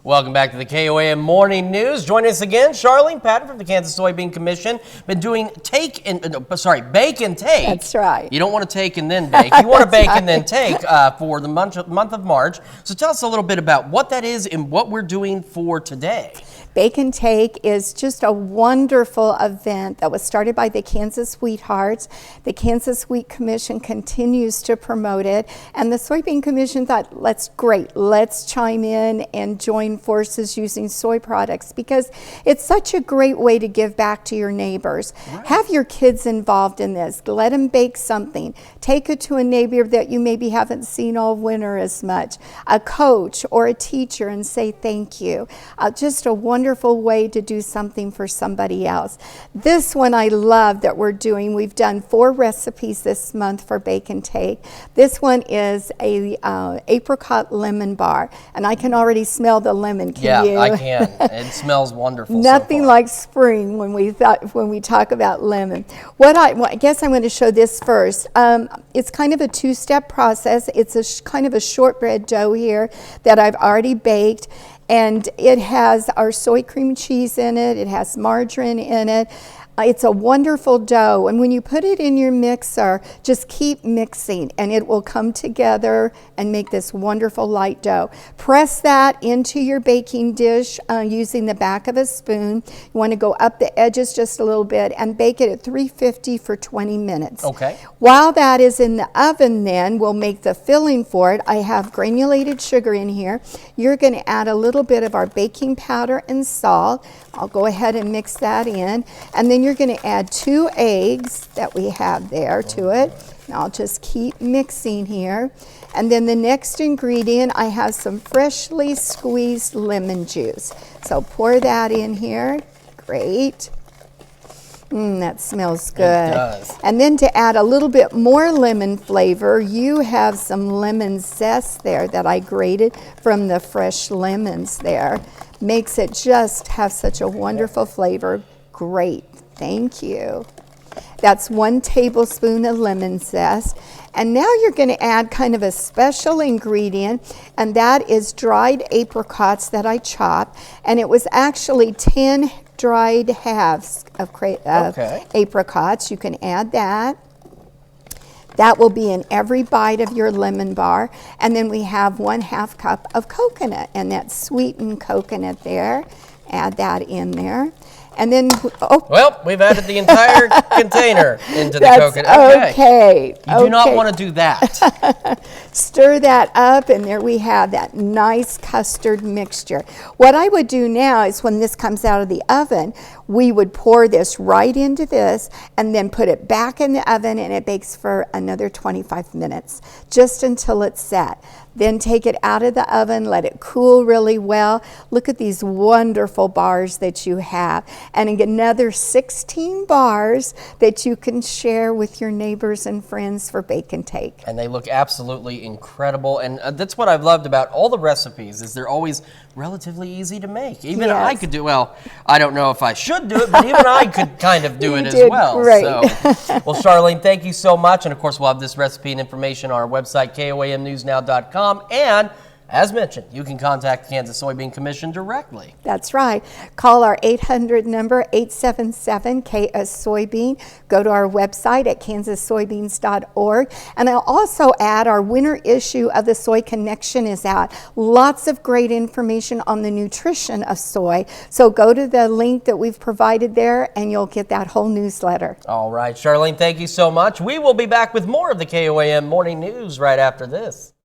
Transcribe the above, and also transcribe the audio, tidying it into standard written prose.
Welcome back to the KOAM Morning News. Joining us again, Charlene Patton from the Kansas Soybean Commission. Been doing bake and take. That's right. You don't want to take and then bake. You want to bake and then take for the month of March. So tell us a little bit about what that is and what we're doing for today. Bake and Take is just a wonderful event that was started by the Kansas Sweethearts. The Kansas Wheat Commission continues to promote it, and the Soybean Commission thought, let's chime in and join forces using soy products because it's such a great way to give back to your neighbors. Right. Have your kids involved in this. Let them bake something. Take it to a neighbor that you maybe haven't seen all winter as much, a coach or a teacher, and say thank you. Just a wonderful way to do something for somebody else. This one I love that we're doing. We've done 4 recipes this month for Bake and Take. This one is a apricot lemon bar, and I can already smell the lemon. Can you? Yeah, I can. It smells wonderful. Nothing like spring when we talk about lemon. I guess I'm going to show this first. It's kind of a 2-step process. It's a kind of a shortbread dough here that I've already baked. And it has our soy cream cheese in it. It has margarine in it. It's a wonderful dough, and when you put it in your mixer, just keep mixing and it will come together and make this wonderful light dough. Press that into your baking dish using the back of a spoon. You want to go up the edges just a little bit and bake it at 350 for 20 minutes. Okay. While that is in the oven, then we'll make the filling for it. I have granulated sugar in here. You're going to add a little bit of our baking powder and salt. I'll go ahead and mix that in, and then you're going to add 2 eggs that we have there to it. And I'll just keep mixing here. And then the next ingredient, I have some freshly squeezed lemon juice. So pour that in here. Great. That smells good. It does. And then to add a little bit more lemon flavor, you have some lemon zest there that I grated from the fresh lemons there. Makes it just have such a wonderful flavor. Great. Thank you. That's 1 tablespoon of lemon zest. And now you're going to add kind of a special ingredient, and that is dried apricots that I chopped. And it was actually 10 dried halves of apricots. You can add that. That will be in every bite of your lemon bar. And then we have 1/2 cup of coconut, and that sweetened coconut there. Add that in there. And then, well, we've added the entire container into the coconut. Okay. You do not want to do that. Stir that up, and there we have that nice custard mixture. What I would do now is when this comes out of the oven, we would pour this right into this and then put it back in the oven, and it bakes for another 25 minutes, just until it's set. Then take it out of the oven, let it cool really well. Look at these wonderful bars that you have. And another 16 bars that you can share with your neighbors and friends for Bake and Take. And they look absolutely incredible. And that's what I've loved about all the recipes, is they're always relatively easy to make. Even I could do, well, I don't know if I should do it, but even I could kind of do it as well. Great. So, well, Charlene, thank you so much. And of course, we'll have this recipe and information on our website, koamnewsnow.com. And as mentioned, you can contact the Kansas Soybean Commission directly. That's right. Call our 800 number, 877-KS-Soybean. Go to our website at kansassoybeans.org. And I'll also add our winter issue of the Soy Connection is out. Lots of great information on the nutrition of soy. So go to the link that we've provided there, and you'll get that whole newsletter. All right, Charlene, thank you so much. We will be back with more of the KOAM Morning News right after this.